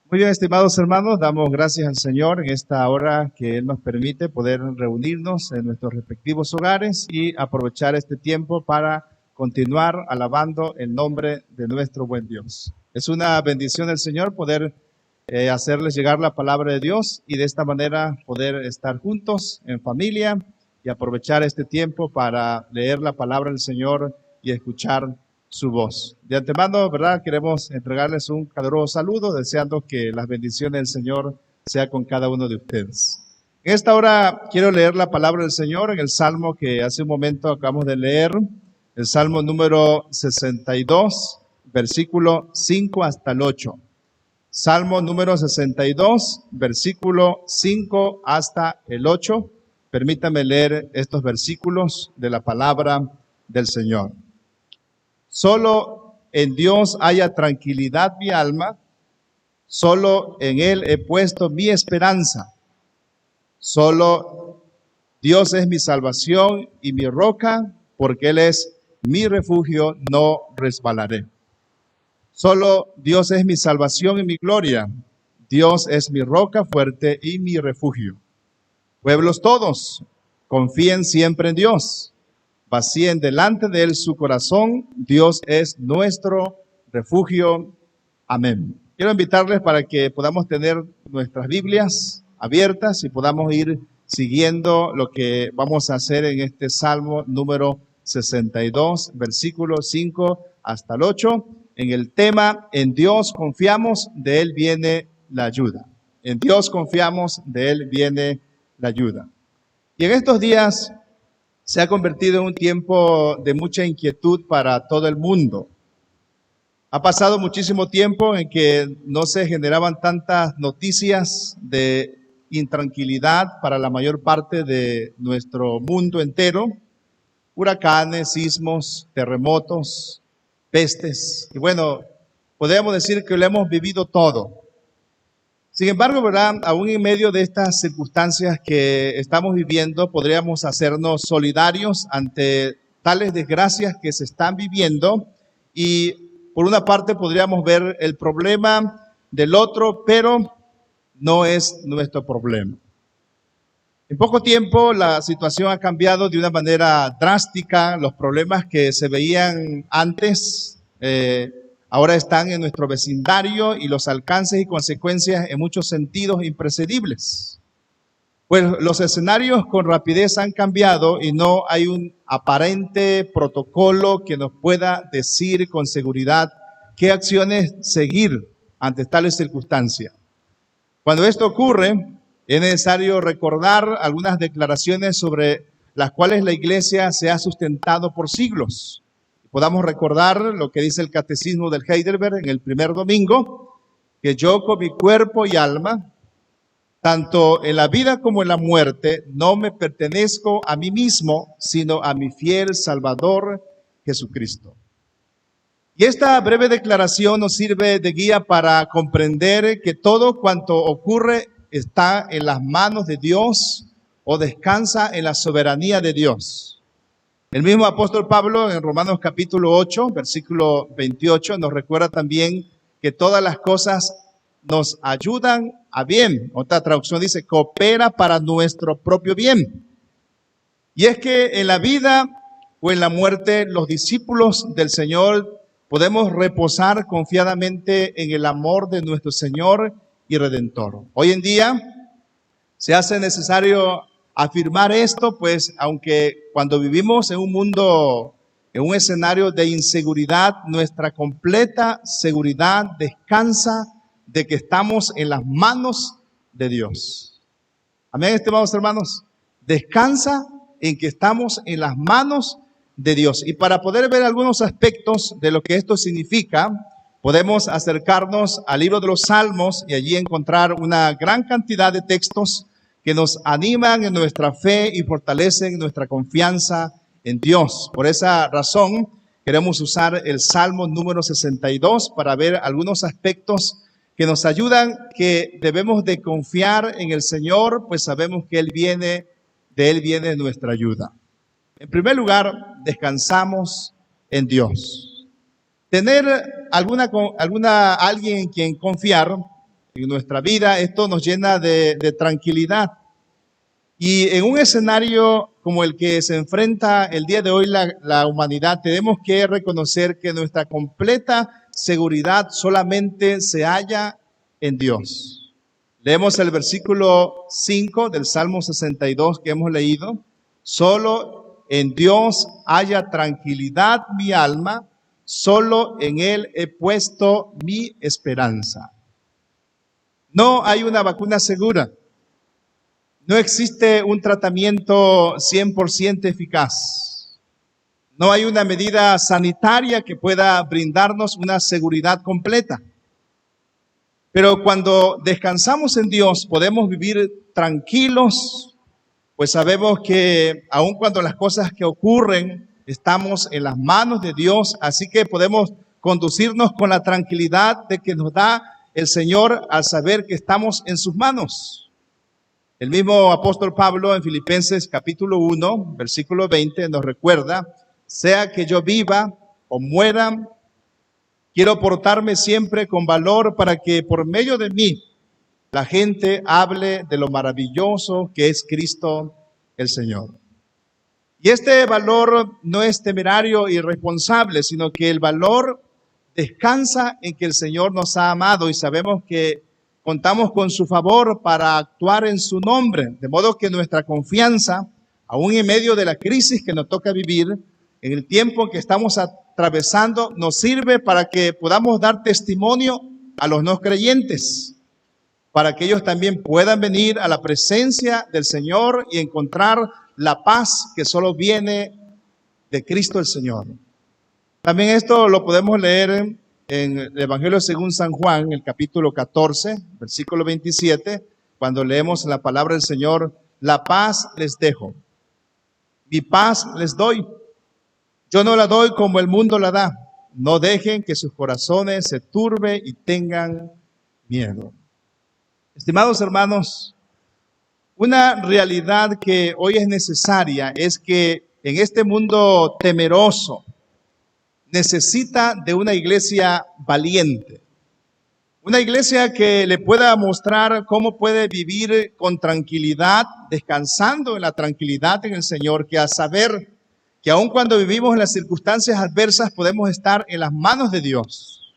Muy bien, estimados hermanos, damos gracias al Señor en esta hora que Él nos permite poder reunirnos en nuestros respectivos hogares y aprovechar este tiempo para continuar alabando el nombre de nuestro buen Dios. Es una bendición del Señor poder hacerles llegar la palabra de Dios y de esta manera poder estar juntos en familia y aprovechar este tiempo para leer la palabra del Señor y escuchar su voz. De antemano, ¿verdad? Queremos entregarles un caluroso saludo, deseando que las bendiciones del Señor sea con cada uno de ustedes. En esta hora quiero leer la palabra del Señor en el Salmo que hace un momento acabamos de leer, el Salmo número 62, versículo 5 hasta el 8. Salmo número 62, versículo 5 hasta el 8. Permítame leer estos versículos de la palabra del Señor. Solo en Dios haya tranquilidad mi alma, solo en Él he puesto mi esperanza. Solo Dios es mi salvación y mi roca, porque Él es mi refugio, no resbalaré. Solo Dios es mi salvación y mi gloria. Dios es mi roca fuerte y mi refugio. Pueblos todos, confíen siempre en Dios. Vacíen delante de Él su corazón. Dios es nuestro refugio. Amén. Quiero invitarles para que podamos tener nuestras Biblias abiertas y podamos ir siguiendo lo que vamos a hacer en este Salmo número 62, versículo 5 hasta el 8, en el tema, en Dios confiamos, de Él viene la ayuda. En Dios confiamos, de Él viene la ayuda. Y en estos días se ha convertido en un tiempo de mucha inquietud para todo el mundo. Ha pasado muchísimo tiempo en que no se generaban tantas noticias de intranquilidad para la mayor parte de nuestro mundo entero. Huracanes, sismos, terremotos, pestes. Y bueno, podríamos decir que lo hemos vivido todo. Sin embargo, ¿verdad? Aún en medio de estas circunstancias que estamos viviendo, podríamos hacernos solidarios ante tales desgracias que se están viviendo y por una parte podríamos ver el problema del otro, pero no es nuestro problema. En poco tiempo la situación ha cambiado de una manera drástica. Los problemas que se veían antes ahora están en nuestro vecindario y los alcances y consecuencias en muchos sentidos impredecibles. Pues los escenarios con rapidez han cambiado y no hay un aparente protocolo que nos pueda decir con seguridad qué acciones seguir ante tales circunstancias. Cuando esto ocurre, es necesario recordar algunas declaraciones sobre las cuales la Iglesia se ha sustentado por siglos. Podamos recordar lo que dice el Catecismo del Heidelberg en el primer domingo, que yo con mi cuerpo y alma, tanto en la vida como en la muerte, no me pertenezco a mí mismo, sino a mi fiel Salvador Jesucristo. Y esta breve declaración nos sirve de guía para comprender que todo cuanto ocurre está en las manos de Dios o descansa en la soberanía de Dios. El mismo apóstol Pablo en Romanos capítulo 8, versículo 28, nos recuerda también que todas las cosas nos ayudan a bien. Otra traducción dice, coopera para nuestro propio bien. Y es que en la vida o en la muerte, los discípulos del Señor podemos reposar confiadamente en el amor de nuestro Señor y Redentor. Hoy en día se hace necesario afirmar esto, pues aunque cuando vivimos en un mundo, en un escenario de inseguridad, nuestra completa seguridad descansa de que estamos en las manos de Dios. Amén, estimados hermanos. Descansa en que estamos en las manos de Dios. Y para poder ver algunos aspectos de lo que esto significa, podemos acercarnos al libro de los Salmos y allí encontrar una gran cantidad de textos que nos animan en nuestra fe y fortalecen nuestra confianza en Dios. Por esa razón, queremos usar el Salmo número 62 para ver algunos aspectos que nos ayudan, que debemos de confiar en el Señor, pues sabemos que de Él viene nuestra ayuda. En primer lugar, descansamos en Dios. Tener alguien en quien confiar en nuestra vida, esto nos llena de tranquilidad. Y en un escenario como el que se enfrenta el día de hoy la humanidad, tenemos que reconocer que nuestra completa seguridad solamente se halla en Dios. Leemos el versículo 5 del Salmo 62 que hemos leído. Solo en Dios haya tranquilidad mi alma, solo en Él he puesto mi esperanza. No hay una vacuna segura. No existe un tratamiento 100% eficaz. No hay una medida sanitaria que pueda brindarnos una seguridad completa. Pero cuando descansamos en Dios, podemos vivir tranquilos, pues sabemos que aun cuando las cosas que ocurren, estamos en las manos de Dios, así que podemos conducirnos con la tranquilidad de que nos da el Señor al saber que estamos en sus manos. El mismo apóstol Pablo en Filipenses capítulo 1, versículo 20 nos recuerda, sea que yo viva o muera, quiero portarme siempre con valor para que por medio de mí la gente hable de lo maravilloso que es Cristo el Señor. Y este valor no es temerario y irresponsable, sino que el valor descansa en que el Señor nos ha amado y sabemos que contamos con su favor para actuar en su nombre, de modo que nuestra confianza, aún en medio de la crisis que nos toca vivir, en el tiempo que estamos atravesando, nos sirve para que podamos dar testimonio a los no creyentes, para que ellos también puedan venir a la presencia del Señor y encontrar la paz que solo viene de Cristo el Señor. También esto lo podemos leer en el Evangelio según San Juan, el capítulo 14, versículo 27, cuando leemos la palabra del Señor, la paz les dejo, mi paz les doy. Yo no la doy como el mundo la da. No dejen que sus corazones se turben y tengan miedo. Estimados hermanos, una realidad que hoy es necesaria es que en este mundo temeroso, necesita de una iglesia valiente, una iglesia que le pueda mostrar cómo puede vivir con tranquilidad, descansando en la tranquilidad en el Señor, que a saber que aun cuando vivimos en las circunstancias adversas podemos estar en las manos de Dios.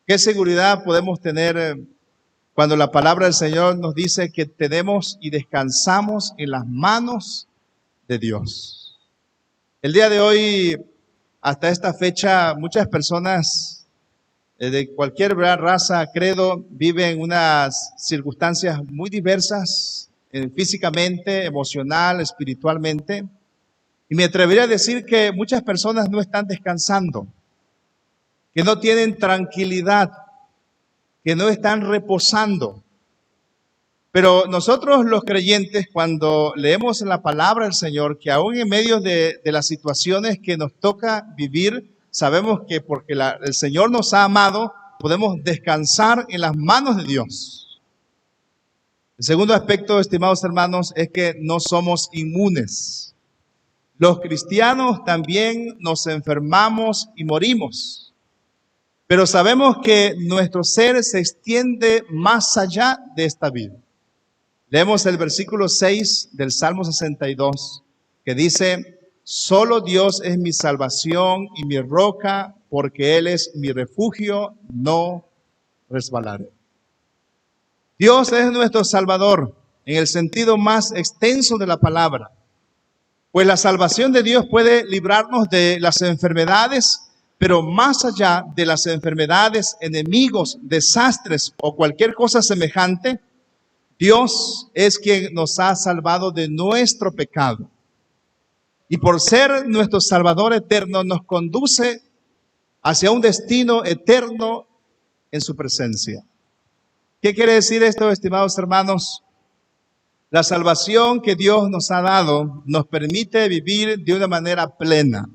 ¿Qué seguridad podemos tener cuando la palabra del Señor nos dice que tenemos y descansamos en las manos de Dios? El día de hoy, hasta esta fecha, muchas personas de cualquier raza, credo, viven unas circunstancias muy diversas, físicamente, emocional, espiritualmente. Y me atrevería a decir que muchas personas no están descansando, que no tienen tranquilidad, que no están reposando. Pero nosotros los creyentes, cuando leemos en la palabra del Señor, que aún en medio de las situaciones que nos toca vivir, sabemos que porque el Señor nos ha amado, podemos descansar en las manos de Dios. El segundo aspecto, estimados hermanos, es que no somos inmunes. Los cristianos también nos enfermamos y morimos, pero sabemos que nuestro ser se extiende más allá de esta vida. Leemos el versículo 6 del Salmo 62, que dice, solo Dios es mi salvación y mi roca, porque Él es mi refugio, no resbalaré. Dios es nuestro Salvador en el sentido más extenso de la palabra, pues la salvación de Dios puede librarnos de las enfermedades, pero más allá de las enfermedades, enemigos, desastres o cualquier cosa semejante, Dios es quien nos ha salvado de nuestro pecado. Y por ser nuestro Salvador eterno, nos conduce hacia un destino eterno en su presencia. ¿Qué quiere decir esto, estimados hermanos? La salvación que Dios nos ha dado nos permite vivir de una manera plena,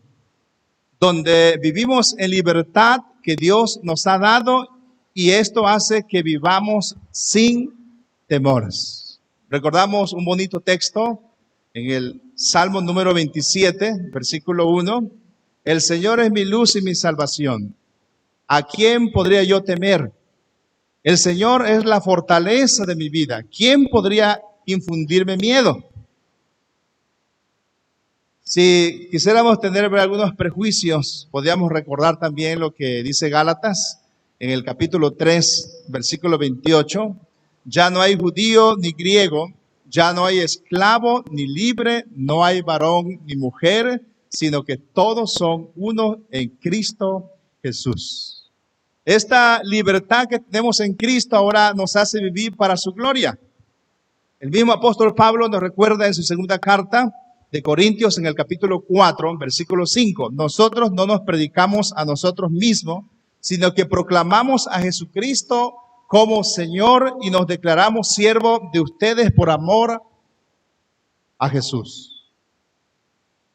donde vivimos en libertad que Dios nos ha dado, y esto hace que vivamos sin temores. Recordamos un bonito texto en el Salmo número 27, versículo 1. El Señor es mi luz y mi salvación. ¿A quién podría yo temer? El Señor es la fortaleza de mi vida. ¿Quién podría infundirme miedo? Si quisiéramos tener algunos prejuicios, podríamos recordar también lo que dice Gálatas en el capítulo 3, versículo 28. Ya no hay judío ni griego, ya no hay esclavo ni libre, no hay varón ni mujer, sino que todos son uno en Cristo Jesús. Esta libertad que tenemos en Cristo ahora nos hace vivir para su gloria. El mismo apóstol Pablo nos recuerda en su segunda carta de Corintios en el capítulo 4, versículo 5. Nosotros no nos predicamos a nosotros mismos, sino que proclamamos a Jesucristo como Señor y nos declaramos siervos de ustedes por amor a Jesús.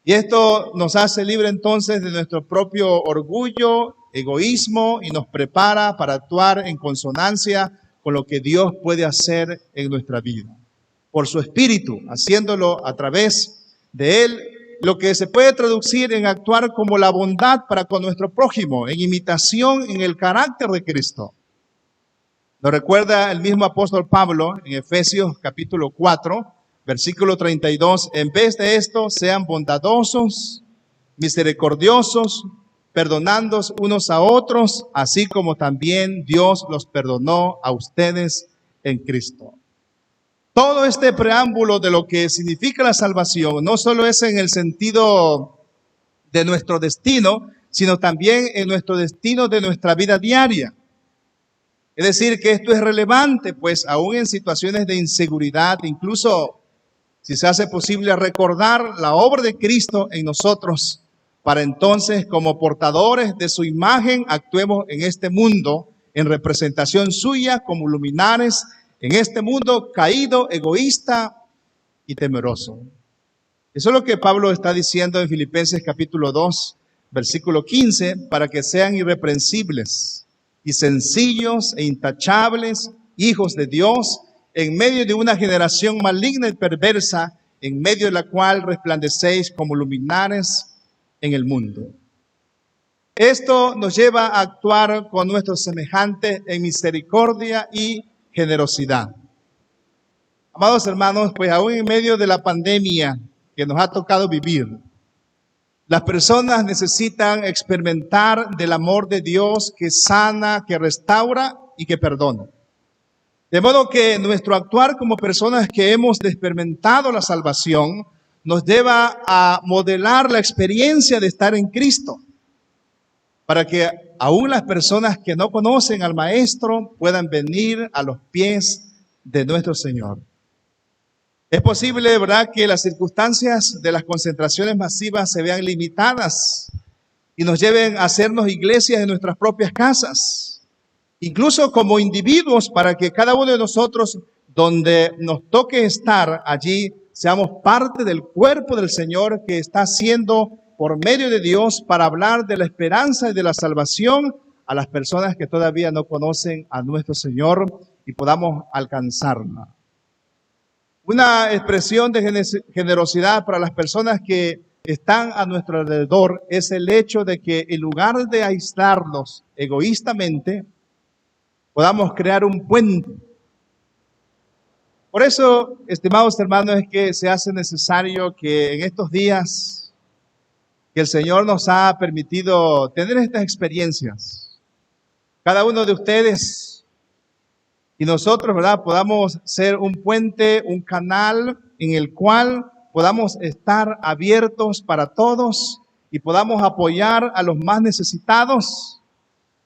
Y esto nos hace libre entonces de nuestro propio orgullo, egoísmo y nos prepara para actuar en consonancia con lo que Dios puede hacer en nuestra vida. Por su Espíritu, haciéndolo a través de Él, lo que se puede traducir en actuar como la bondad para con nuestro prójimo, en imitación en el carácter de Cristo. Nos recuerda el mismo apóstol Pablo en Efesios capítulo 4, versículo 32. En vez de esto, sean bondadosos, misericordiosos, perdonándoos unos a otros, así como también Dios los perdonó a ustedes en Cristo. Todo este preámbulo de lo que significa la salvación no solo es en el sentido de nuestro destino, sino también en nuestro destino de nuestra vida diaria. Es decir, que esto es relevante, pues aún en situaciones de inseguridad, incluso si se hace posible recordar la obra de Cristo en nosotros, para entonces como portadores de su imagen actuemos en este mundo en representación suya como luminares en este mundo caído, egoísta y temeroso. Eso es lo que Pablo está diciendo en Filipenses capítulo 2, versículo 15, para que sean irreprensibles y sencillos e intachables, hijos de Dios, en medio de una generación maligna y perversa, en medio de la cual resplandecéis como luminares en el mundo. Esto nos lleva a actuar con nuestros semejantes en misericordia y generosidad. Amados hermanos, pues aún en medio de la pandemia que nos ha tocado vivir, las personas necesitan experimentar del amor de Dios que sana, que restaura y que perdona. De modo que nuestro actuar como personas que hemos experimentado la salvación nos lleva a modelar la experiencia de estar en Cristo, para que aún las personas que no conocen al Maestro puedan venir a los pies de nuestro Señor. Es posible, ¿verdad?, que las circunstancias de las concentraciones masivas se vean limitadas y nos lleven a hacernos iglesias en nuestras propias casas, incluso como individuos, para que cada uno de nosotros, donde nos toque estar allí, seamos parte del cuerpo del Señor que está haciendo por medio de Dios para hablar de la esperanza y de la salvación a las personas que todavía no conocen a nuestro Señor y podamos alcanzarla. Una expresión de generosidad para las personas que están a nuestro alrededor es el hecho de que en lugar de aislarnos egoístamente, podamos crear un puente. Por eso, estimados hermanos, es que se hace necesario que en estos días que el Señor nos ha permitido tener estas experiencias, cada uno de ustedes y nosotros, ¿verdad?, podamos ser un puente, un canal en el cual podamos estar abiertos para todos y podamos apoyar a los más necesitados,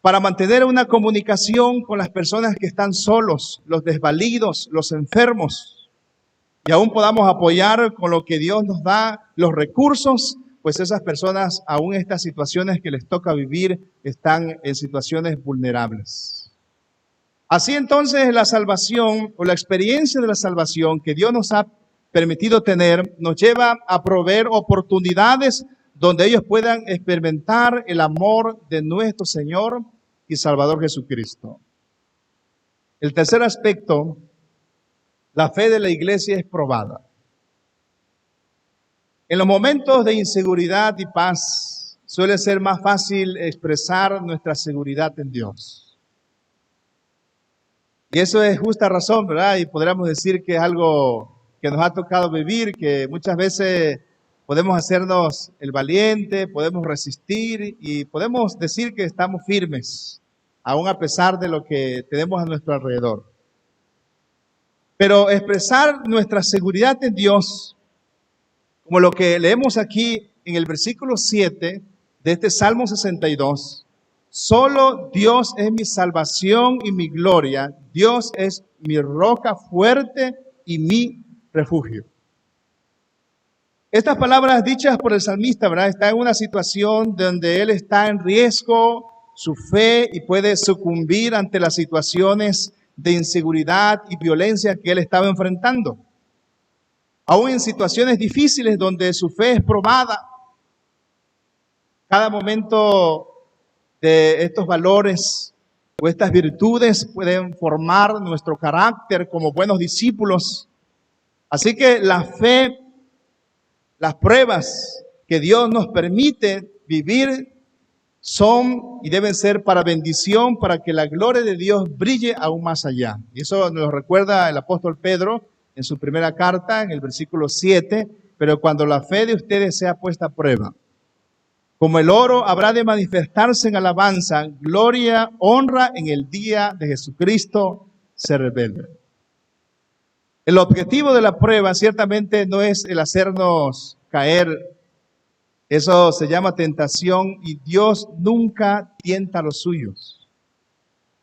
para mantener una comunicación con las personas que están solos, los desvalidos, los enfermos, y aún podamos apoyar con lo que Dios nos da, los recursos, pues esas personas, aún en estas situaciones que les toca vivir, están en situaciones vulnerables. Así entonces la salvación o la experiencia de la salvación que Dios nos ha permitido tener nos lleva a proveer oportunidades donde ellos puedan experimentar el amor de nuestro Señor y Salvador Jesucristo. El tercer aspecto, la fe de la iglesia es probada. En los momentos de inseguridad y paz suele ser más fácil expresar nuestra seguridad en Dios. Y eso es justa razón, ¿verdad? Y podríamos decir que es algo que nos ha tocado vivir, que muchas veces podemos hacernos el valiente, podemos resistir y podemos decir que estamos firmes, aún a pesar de lo que tenemos a nuestro alrededor. Pero expresar nuestra seguridad en Dios, como lo que leemos aquí en el versículo 7 de este Salmo 62, solo Dios es mi salvación y mi gloria, Dios es mi roca fuerte y mi refugio. Estas palabras dichas por el salmista, ¿verdad? Está en una situación donde él está en riesgo, su fe, y puede sucumbir ante las situaciones de inseguridad y violencia que él estaba enfrentando. Aún en situaciones difíciles donde su fe es probada, cada momento de estos valores o estas virtudes pueden formar nuestro carácter como buenos discípulos. Así que la fe, las pruebas que Dios nos permite vivir son y deben ser para bendición, para que la gloria de Dios brille aún más allá. Y eso nos lo recuerda el apóstol Pedro en su primera carta, en el versículo 7, pero cuando la fe de ustedes sea puesta a prueba, como el oro habrá de manifestarse en alabanza, gloria, honra en el día de Jesucristo se revele. El objetivo de la prueba ciertamente no es el hacernos caer. Eso se llama tentación y Dios nunca tienta a los suyos.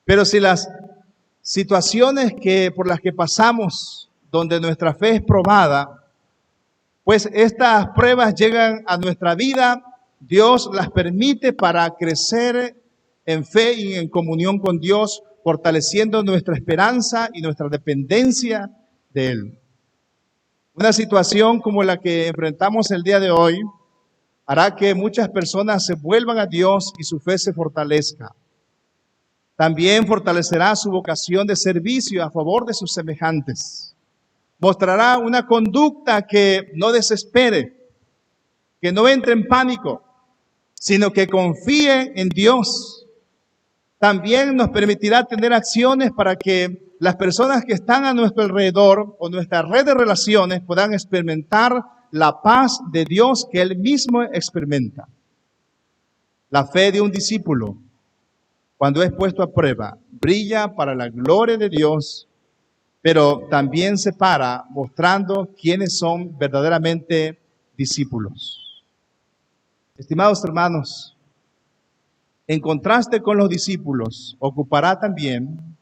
Pero si las situaciones por las que pasamos, donde nuestra fe es probada, pues estas pruebas llegan a nuestra vida, Dios las permite para crecer en fe y en comunión con Dios, fortaleciendo nuestra esperanza y nuestra dependencia de Él. Una situación como la que enfrentamos el día de hoy hará que muchas personas se vuelvan a Dios y su fe se fortalezca. También fortalecerá su vocación de servicio a favor de sus semejantes. Mostrará una conducta que no desespere, que no entre en pánico, sino que confíe en Dios. También nos permitirá tener acciones para que las personas que están a nuestro alrededor o nuestra red de relaciones puedan experimentar la paz de Dios que Él mismo experimenta. La fe de un discípulo, cuando es puesto a prueba, brilla para la gloria de Dios, pero también se para mostrando quiénes son verdaderamente discípulos. Estimados hermanos, en contraste con los discípulos, ocupará también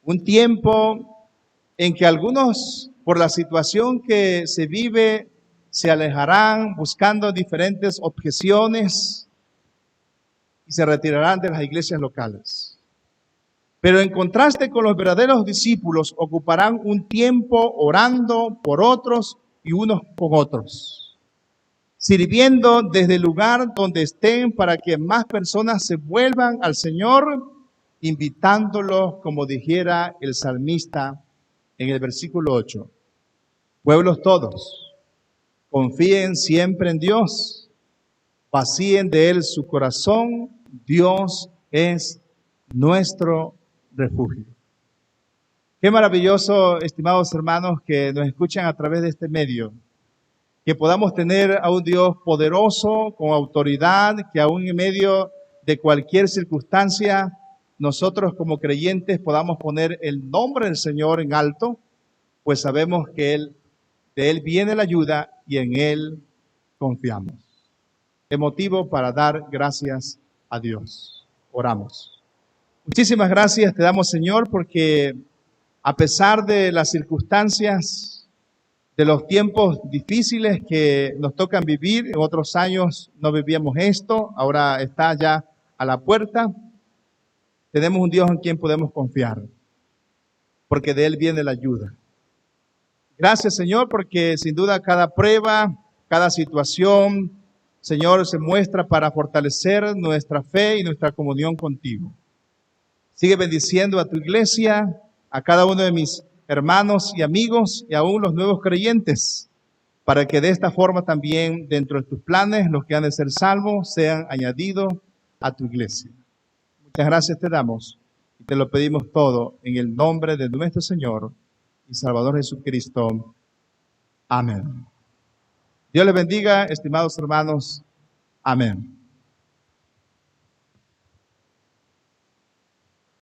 un tiempo en que algunos, por la situación que se vive, se alejarán buscando diferentes objeciones y se retirarán de las iglesias locales. Pero en contraste con los verdaderos discípulos, ocuparán un tiempo orando por otros y unos con otros, sirviendo desde el lugar donde estén para que más personas se vuelvan al Señor, invitándolos, como dijera el salmista en el versículo 8. Pueblos todos, confíen siempre en Dios, vacíen de Él su corazón, Dios es nuestro refugio. Qué maravilloso, estimados hermanos, que nos escuchan a través de este medio, que podamos tener a un Dios poderoso, con autoridad, que aún en medio de cualquier circunstancia, nosotros como creyentes podamos poner el nombre del Señor en alto, pues sabemos que de Él viene la ayuda y en Él confiamos. Es motivo para dar gracias a Dios. Oramos. Muchísimas gracias te damos, Señor, porque a pesar de las circunstancias, de los tiempos difíciles que nos tocan vivir, en otros años no vivíamos esto, ahora está ya a la puerta, tenemos un Dios en quien podemos confiar, porque de Él viene la ayuda. Gracias, Señor, porque sin duda cada prueba, cada situación, Señor, se muestra para fortalecer nuestra fe y nuestra comunión contigo. Sigue bendiciendo a tu iglesia, a cada uno de mis hermanos y amigos y aún los nuevos creyentes, para que de esta forma también dentro de tus planes los que han de ser salvos sean añadidos a tu iglesia. Muchas gracias te damos. Te lo pedimos todo en el nombre de nuestro Señor y Salvador Jesucristo. Amén. Dios les bendiga, estimados hermanos. Amén.